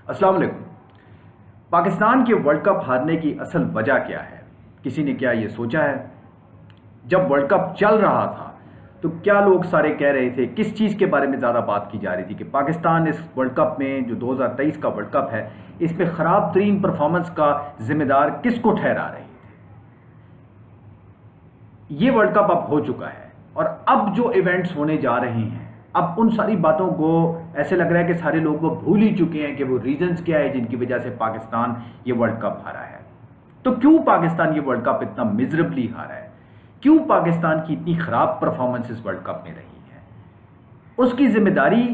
अस्सलाम वालेकुम। पाकिस्तान के वर्ल्ड कप हारने की असल वजह क्या है? किसी ने क्या ये सोचा है? जब वर्ल्ड कप चल रहा था तो क्या लोग सारे कह रहे थे, किस चीज़ के बारे में ज़्यादा बात की जा रही थी कि पाकिस्तान इस वर्ल्ड कप में, जो 2023 का वर्ल्ड कप है, इसमें ख़राब तरीन परफॉर्मेंस का जिम्मेदार किसको ठहरा रहे थे? ये वर्ल्ड कप अब हो चुका है और अब जो इवेंट्स होने जा रहे हैं, अब उन सारी बातों को ऐसे लग रहा है कि सारे लोग वो भूल ही चुके हैं कि वो रीजंस क्या है जिनकी वजह से पाकिस्तान ये वर्ल्ड कप हारा है। तो क्यों पाकिस्तान ये वर्ल्ड कप इतना मिजरेबली हारा है? क्यों पाकिस्तान की इतनी खराब परफॉर्मेंस इस वर्ल्ड कप में रही है? उसकी जिम्मेदारी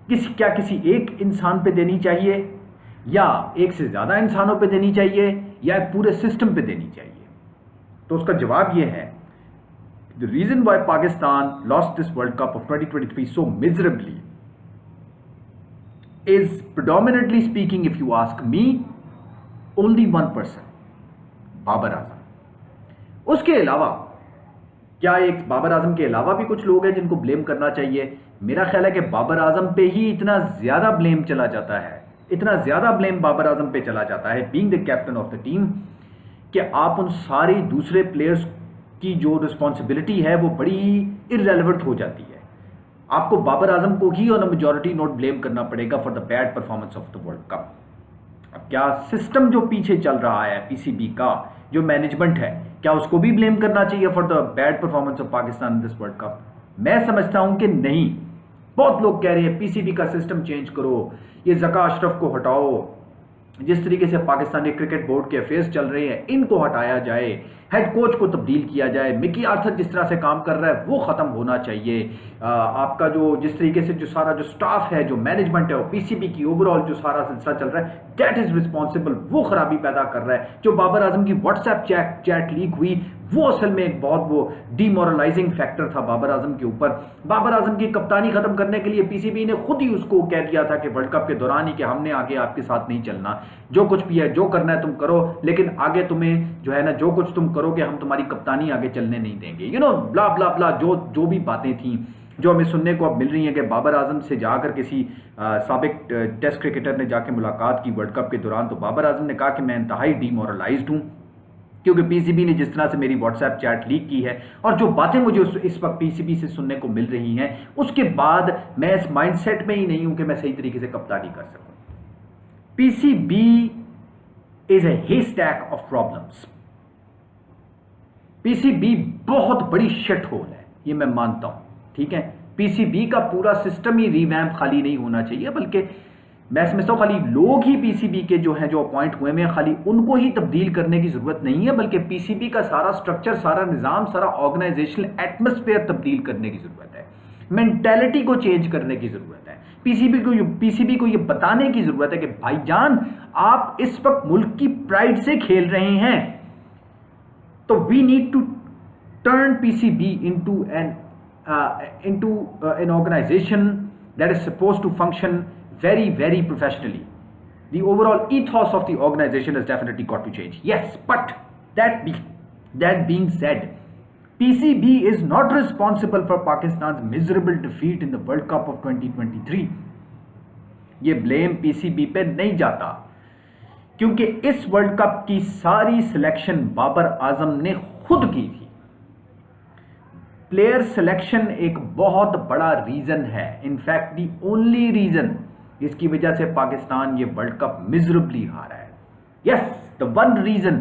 किसी एक इंसान पे देनी चाहिए, या एक से ज्यादा इंसानों पे देनी चाहिए, या एक पूरे सिस्टम पे देनी चाहिए? तो उसका जवाब यह है, the reason why Pakistan lost this World Cup of 2023 so miserably is, predominantly speaking, if you ask me, only one person, Babar Azam. उसके अलावा क्या एक बाबर आजम के अलावा भी कुछ लोग हैं जिनको ब्लेम करना चाहिए? मेरा ख्याल है कि बाबर आजम पे ही इतना ज्यादा ब्लेम चला जाता है, इतना ज्यादा ब्लेम बाबर आजम पे चला जाता है, being the captain of the team, कि आप उन सारे दूसरे प्लेयर्स की जो रिस्पॉन्सिबिलिटी है वो बड़ी इररेलेवेंट हो जाती है। आपको बाबर आजम को ही on a majority note blame करना पड़ेगा for the bad performance of the world cup. अब क्या सिस्टम जो पीछे चल रहा है, पीसीबी का जो मैनेजमेंट है, क्या उसको भी ब्लेम करना चाहिए for the bad performance of Pakistan in this world cup? मैं समझता हूं कि नहीं। बहुत लोग कह रहे हैं पीसीबी का सिस्टम चेंज करो, ये जका अशरफ को हटाओ, जिस तरीके से पाकिस्तानी क्रिकेट बोर्ड के अफेयर्स चल रहे हैं इनको हटाया जाए, हेड कोच को तब्दील किया जाए, मिकी आर्थर जिस तरह से काम कर रहा है वो खत्म होना चाहिए, आपका जो जिस तरीके से जो सारा जो स्टाफ है, जो मैनेजमेंट है, पीसीबी की ओवरऑल जो सारा सिलसिला चल रहा है, दैट इज रिस्पॉन्सिबल, वो खराबी पैदा कर रहा है। जो बाबर आजम की व्हाट्सएप चैट लीक हुई वो असल में एक बहुत वो डीमोरलाइजिंग फैक्टर था बाबर आजम के ऊपर। बाबर आजम की कप्तानी खत्म करने के लिए पीसीबी ने खुद ही उसको कह दिया था कि वर्ल्ड कप के दौरान ही कि हमने आगे आपके साथ नहीं चलना, जो कुछ भी है जो करना है तुम करो, लेकिन आगे तुम्हें जो है ना, जो कुछ तुम करोगे हम तुम्हारी कप्तानी आगे चलने नहीं देंगे, ब्ला ब्ला ब्ला, जो भी बातें थी जो हमें सुनने को अब मिल रही है कि बाबर आजम से जाकर किसी साबिक टेस्ट क्रिकेटर ने जाके मुलाकात की वर्ल्ड कप के दौरान, तो बाबर आजम ने कहा कि मैं इंतहाई डीमोरलाइज्ड हूं क्योंकि पीसीबी ने जिस तरह से मेरी व्हाट्सएप चैट लीक की है और जो बातें मुझे इस वक्त पीसीबी से सुनने को मिल रही हैं, उसके बाद मैं इस माइंडसेट में ही नहीं हूं कि मैं सही तरीके से कप्तानी कर सकूं। PCB is a haystack of problems. PCB बहुत बड़ी शिट होल है, ये मैं मानता हूं, ठीक है। पीसीबी का पूरा सिस्टम ही रिवैम्प खाली नहीं होना चाहिए, बल्कि मैं समझता हूं खाली लोग ही पीसीबी के जो हैं, जो अपॉइंट हुए हैं, खाली उनको ही तब्दील करने की जरूरत नहीं है, बल्कि पीसीबी का सारा स्ट्रक्चर, सारा निजाम, सारा ऑर्गेनाइजेशनल एटमॉस्फेयर तब्दील करने की जरूरत है, मेंटेलिटी को चेंज करने की जरूरत है। पीसीबी को ये बताने की जरूरत है कि भाईजान आप इस वक्त मुल्क की प्राइड से खेल रहे हैं, तो we need to turn PCB into an organization that is supposed to function very, very professionally. The overall ethos of the organization has definitely got to change. Yes, but that being said, PCB is not responsible for Pakistan's miserable defeat in the World Cup of 2023. ये blame PCB पे नहीं जाता, क्योंकि इस world cup की सारी selection Babar Azam ने खुद की थी। प्लेयर सिलेक्शन एक बहुत बड़ा रीजन है, इनफैक्ट दी ओनली रीजन जिसकी वजह से पाकिस्तान ये वर्ल्ड कप मिजरेबली हारा है। Yes, the one reason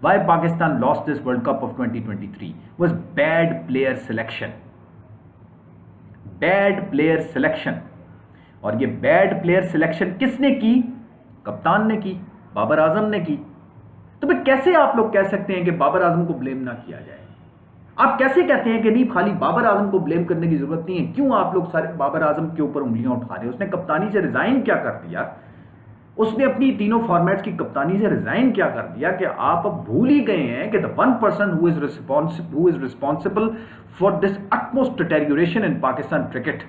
why Pakistan lost this world Cup of 2023 was bad player selection. Bad player selection, और ये बैड प्लेयर सिलेक्शन किसने की? कप्तान ने की, बाबर आजम ने की। तो फिर कैसे आप लोग कह सकते हैं कि बाबर आजम को ब्लेम ना किया जाए? आप कैसे कहते हैं कि नहीं, खाली बाबर आजम को ब्लेम करने की जरूरत नहीं है? क्यों आप लोग सारे बाबर आजम के ऊपर उंगलियां उठा रहे हैं? उसने कप्तानी से रिजाइन क्या कर दिया? उसने अपनी तीनों फॉर्मेट्स की कप्तानी से रिजाइन क्या कर दिया कि आप अब भूल ही गए हैं कि the one person who is responsible for this utmost deterioration in Pakistan cricket,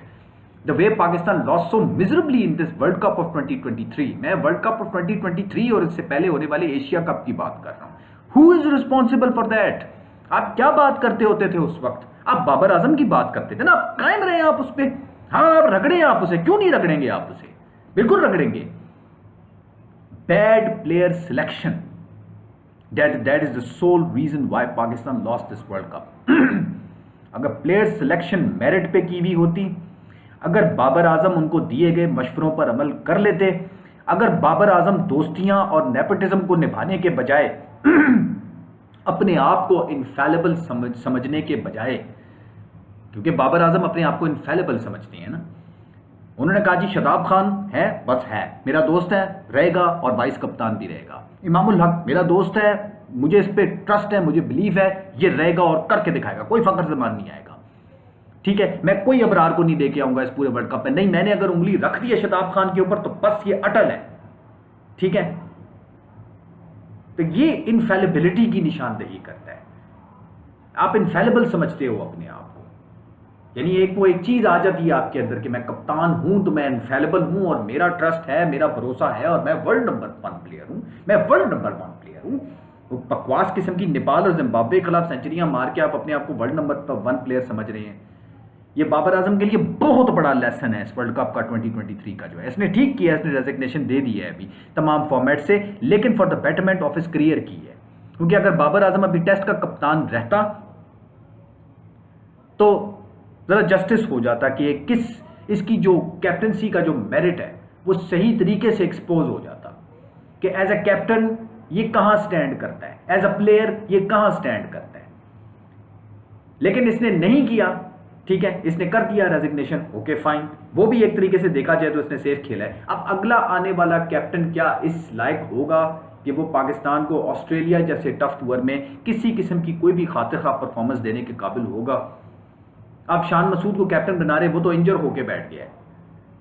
the way Pakistan lost so miserably in this world Cup of 2023। मैं वर्ल्ड कप ऑफ 2023 और इससे पहले होने वाले एशिया कप की बात कर रहा हूं। Who is responsible for that? आप क्या बात करते होते थे उस वक्त? आप बाबर आजम की बात करते थे ना, आप कायम रहे आप उस पर। हाँ, आप रगड़े आप उसे, क्यों नहीं रगड़ेंगे आप उसे? बिल्कुल रगड़ेंगे। Bad player selection, that is the sole reason why Pakistan lost this world cup. अगर प्लेयर सिलेक्शन मेरिट पे की हुई होती, अगर बाबर आजम उनको दिए गए मशवरों पर अमल कर लेते, अगर बाबर आजम दोस्तियां और नेपोटिज्म को निभाने के बजाय अपने आप को इनफैलेबल समझने के बजाय, क्योंकि बाबर आजम अपने आप को इनफैलेबल समझते हैं ना, उन्होंने कहा जी शादाब खान है, बस है, मेरा दोस्त है, रहेगा और वाइस कप्तान भी रहेगा। इमामुल हक मेरा दोस्त है, मुझे इस पे ट्रस्ट है, मुझे बिलीव है, ये रहेगा और करके दिखाएगा, कोई फखर जमान नहीं आएगा। ठीक है, मैं कोई अबरार को नहीं दे के आऊंगा इस पूरे वर्ल्ड कप में, नहीं, मैंने अगर उंगली रख दी है शादाब खान के ऊपर तो बस ये अटल है। ठीक है, तो ये इनफैलिबिलिटी की निशानदेही करता है। आप इनफैलिबल समझते हो अपने आप को, यानी एक चीज आ जाती है आपके अंदर कि मैं कप्तान हूं तो मैं इनफैलिबल हूं और मेरा ट्रस्ट है, मेरा भरोसा है और मैं वर्ल्ड नंबर 1 प्लेयर हूं, मैं वर्ल्ड नंबर 1 प्लेयर हूं। वो बकवास किस्म की नेपाल और जिम्बाब्वे के खिलाफ सेंचुरियां मार के आप अपने आप को वर्ल्ड नंबर 1 प्लेयर समझ रहे हैं। ये बाबर आजम के लिए बहुत बड़ा लेसन है इस वर्ल्ड कप का 2023 का जो है। इसने ठीक किया, इसने रेजिग्नेशन दे दी है अभी तमाम फॉर्मेट से, लेकिन for the betterment of his career की है। क्योंकि अगर बाबर आजम अभी टेस्ट का कप्तान रहता तो जरा जस्टिस हो जाता कि इसकी जो कैप्टनसी का जो मेरिट है वो सही तरीके से एक्सपोज हो जाता कि एज अ कैप्टन ये कहां स्टैंड करता है, एज अ प्लेयर ये कहां स्टैंड करता है। लेकिन इसने नहीं किया, ठीक है, इसने कर दिया रेजिग्नेशन, ओके फाइन, वो भी एक तरीके से देखा जाए तो इसने सेफ खेला है। अब अगला आने वाला कैप्टन क्या इस लायक होगा कि वो पाकिस्तान को ऑस्ट्रेलिया जैसे टफ टूर में किसी किस्म की कोई भी खातिर खा परफॉर्मेंस देने के काबिल होगा। आप शान मसूद को कैप्टन बना रहे, वो तो इंजर होके बैठ गया है।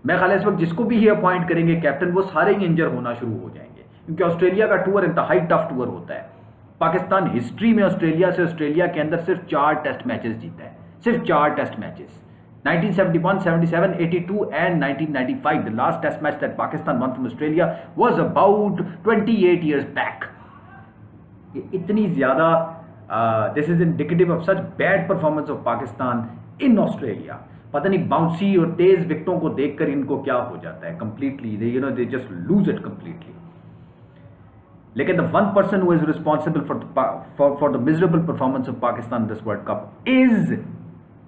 मैं ख्याल इस वक्त जिसको भी ये अपॉइंट करेंगे कैप्टन, वो सारे ही इंजर होना शुरू हो जाएंगे, क्योंकि ऑस्ट्रेलिया का टूर इंतहाई टफ टूर होता है। पाकिस्तान हिस्ट्री में ऑस्ट्रेलिया के अंदर सिर्फ 4 टेस्ट मैचेस जीता है, सिर्फ 4 test matches, 1971, 77, 82 and 1995. The last test match that Pakistan won from Australia was about 28 years back. इतनी ज्यादा this is indicative of such bad performance of Pakistan in Australia. पता नहीं बाउंसी और तेज विकेटों को देखकर इनको क्या हो जाता है completely, they just lose it completely. लेकिन the one person who is responsible for the miserable performance of Pakistan this world cup is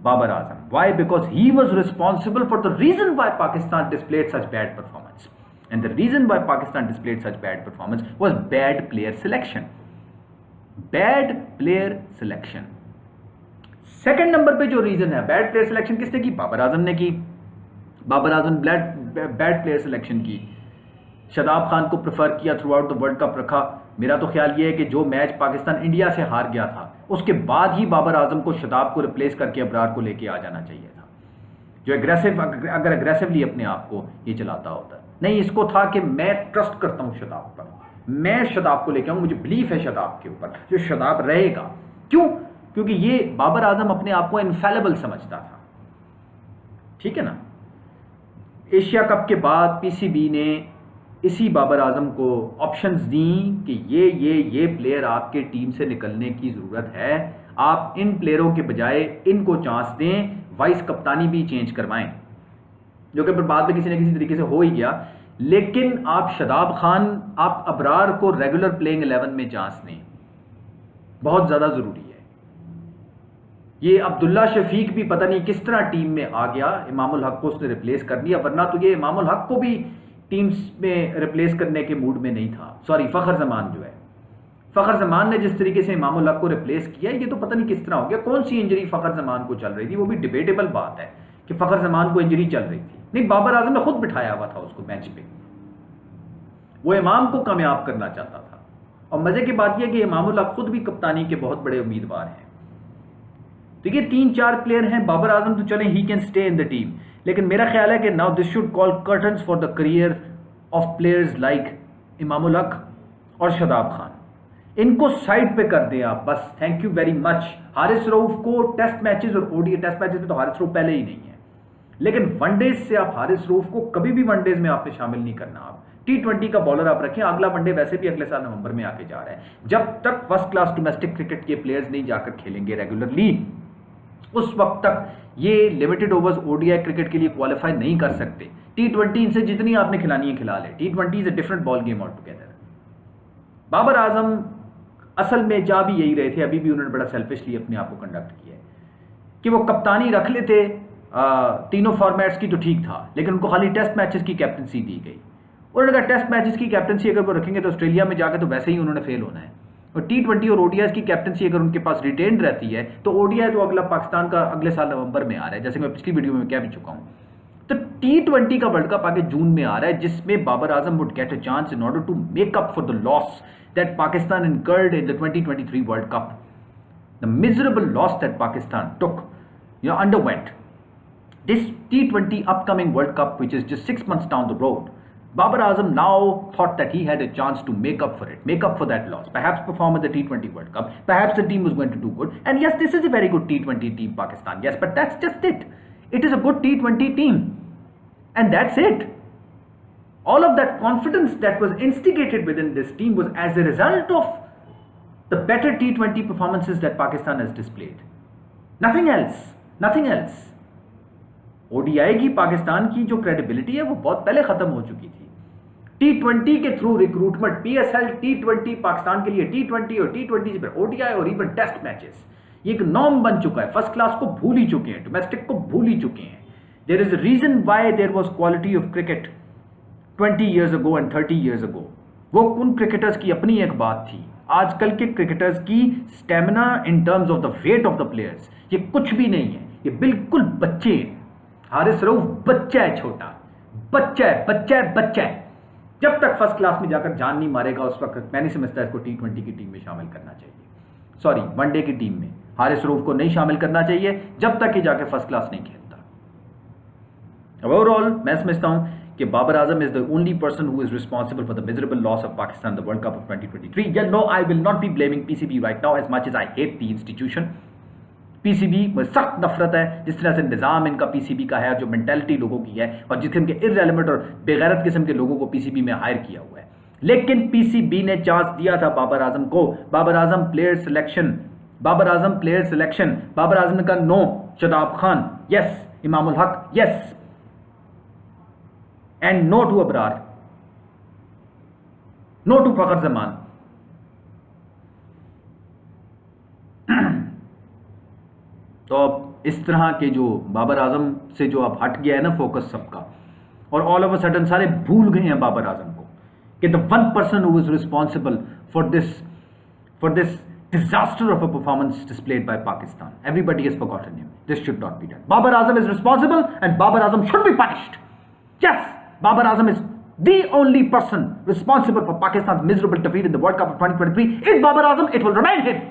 Babar Azam. Why? Because he was responsible for the reason why Pakistan displayed such bad performance. And the reason why Pakistan displayed such bad performance was bad player selection. Bad player selection. Second number पे जो reason है bad player selection किसने की? बाबर आजम ने की। Babar Azam bad player selection की। शादाब खान को prefer किया, through out the world cup रखा। मेरा तो ख्याल ये है कि जो मैच पाकिस्तान इंडिया से हार गया था उसके बाद ही बाबर आजम को शादाब को रिप्लेस करके अबरार को लेके आ जाना चाहिए था, जो अगर एग्रेसिवली अपने आप को ये चलाता होता। नहीं, इसको था कि मैं ट्रस्ट करता हूं शादाब पर, मैं शादाब को लेके आऊं, मुझे बिलीफ है शादाब के ऊपर, जो शादाब रहेगा। क्यों? क्योंकि ये बाबर आजम अपने आप को इनफैलेबल समझता था। ठीक है ना। एशिया कप के बाद पीसीबी ने इसी बाबर आजम को ऑप्शंस दी कि ये प्लेयर आपके टीम से निकलने की ज़रूरत है, आप इन प्लेयरों के बजाय इनको चांस दें, वाइस कप्तानी भी चेंज करवाएं, जो कि फिर बाद में किसी न किसी तरीके से हो ही गया। लेकिन आप शादाब खान, आप अबरार को रेगुलर प्लेइंग 11 में चांस दें, बहुत ज़्यादा ज़रूरी है। ये अब्दुल्ला शफीक भी पता नहीं किस तरह टीम में आ गया, इमामुल हक को उसने रिप्लेस कर दिया, वरना तो ये इमामुल हक को भी टीम्स में रिप्लेस करने के मूड में नहीं था। सॉरी, फखर जमान जो है, फखर जमान ने जिस तरीके से इमामुल हक को रिप्लेस किया, ये तो पता नहीं किस तरह हो गया। कौन सी इंजरी फखर जमान को चल रही थी, वो भी डिबेटेबल बात है कि फखर जमान को इंजरी चल रही थी। नहीं, बाबर आजम ने खुद बिठाया हुआ था उसको बेंच पे, वो इमाम को कामयाब करना चाहता था। और मजे की बात यह कि इमामुल हक खुद भी कप्तानी के बहुत बड़े उम्मीदवार हैं। तो ये 3-4 प्लेयर हैं। बाबर आजम तो चलें, he can stay in the team, लेकिन मेरा ख्याल है कि now this should call curtains for the career of players like Imamul Haq और शादाब खान। इनको साइड पे कर दें आप बस, thank you very much. Haris Rauf को टेस्ट मैचेस और ओडीआई टेस्ट मैचेस में तो हारिस रऊफ पहले ही नहीं है, लेकिन वनडेज से आप हारिस रऊफ को कभी भी वनडेज में आपने शामिल नहीं करना। आप T20 का बॉलर आप रखें, अगला वनडे वैसे भी अगले साल नवंबर में आके जा रहा है। जब तक फर्स्ट क्लास डोमेस्टिक क्रिकेट के प्लेयर्स नहीं जाकर खेलेंगे रेगुलरली, उस वक्त तक ये लिमिटेड ओवर्स ओडीआई क्रिकेट के लिए क्वालिफाई नहीं कर सकते। T20 इनसे जितनी आपने खिलानी है खिला ले, T20 is a different ball game altogether. Babar Azam असल में जा भी यही रहे थे, अभी भी उन्होंने बड़ा सेल्फिशली अपने आप को कंडक्ट किया है कि वो कप्तानी रख लेते तीनों फॉर्मेट्स की तो ठीक था, लेकिन उनको खाली टेस्ट मैचेस की कैप्टनसी दी गई। उन्होंने कहा टेस्ट मैचेस की कैप्टनसी अगर वो रखेंगे तो ऑस्ट्रेलिया में जाकर तो वैसे ही उन्होंने फेल होना है, और T20 और ओडीआई की कैप्टनसी अगर उनके पास रिटेन्ड रहती है तो ओडीआई तो अगला पाकिस्तान का अगले साल नवंबर में आ रहा है, जैसे मैं पिछली वीडियो में कह भी चुका हूँ। तो T20 का वर्ल्ड कप आगे जून में आ रहा है, जिसमें Babar Azam would get a chance in order to make up for the loss that Pakistan incurred in the 2023 world cup, the miserable loss that Pakistan took, underwent. This T20 upcoming World Cup, which is just 6 months down the road, Babar Azam now thought that he had a chance to make up for it, make up for that loss, perhaps perform at the T20 World Cup, perhaps the team was going to do good, and yes, this is a very good T20 team, Pakistan, yes, but that's just it. It is a good T20 team, and that's it. All of that confidence that was instigated within this team was as a result of the better T20 performances that Pakistan has displayed. Nothing else. Nothing else. ODI की पाकिस्तान की जो credibility है वो बहुत पहले खत्म हो चुकी थी। T20 के through recruitment, PSL T20 Pakistan के लिए T20 और T20 से फिर ओडीआई और इवन टेस्ट मैचेस, ये एक नॉर्म बन चुका है। फर्स्ट क्लास को भूल ही चुके हैं, डोमेस्टिक को भूल ही चुके हैं। There is a reason why there was quality of cricket 20 years ago and 30 years ago। वो उन क्रिकेटर्स की अपनी एक बात थी। आजकल के क्रिकेटर्स की stamina in terms of the weight of the players ये कुछ भी नहीं है, ये बिल्कुल बच्चे हैं। हारिस रऊफ बच्चा है, छोटा बच्चा है, बच्चा है, बच्चा है। जब तक फर्स्ट क्लास में जाकर जान नहीं मारेगा उस वक्त मैं नहीं समझता इसको T20 की टीम में शामिल करना चाहिए। सॉरी, वनडे की टीम में हारिस रऊफ को नहीं शामिल करना चाहिए जब तक कि जाकर फर्स्ट क्लास नहीं खेलता। ओवरऑल मैं समझता हूं कि Babar Azam is the only person who is responsible for the miserable loss of Pakistan the World Cup of 2023. Yeah, no, I will not be blaming PCB right now as much as I hate the institution. PCB में सख्त नफरत है, जिस तरह से निज़ाम इनका PCB का है, जो मेंटेलिटी लोगों की है, और जिस किस्म के इररेलेवेंट और बेगैरत किस्म के लोगों को PCB में हायर किया हुआ है। लेकिन PCB ने चांस दिया था बाबर आजम को। Babar Azam player selection, Babar Azam player selection, Babar Azam ने कहा no Shadab Khan, yes Imamul Haq, yes and no to Abrar, no to Fakhar Zaman। तो अब इस तरह के जो बाबर आजम से जो अब हट गया है ना फोकस सबका, और ऑल ऑफ अ सडन सारे भूल गए हैं बाबर आजम को कि the one person who is responsible for this disaster of a performance displayed by Pakistan, everybody has forgotten him. This should not be done. Babar Azam is responsible and Babar Azam should be punished. Yes, Babar Azam is the only person responsible for Pakistan's miserable defeat in the World Cup of 2023. Is Babar Azam, it will remain him.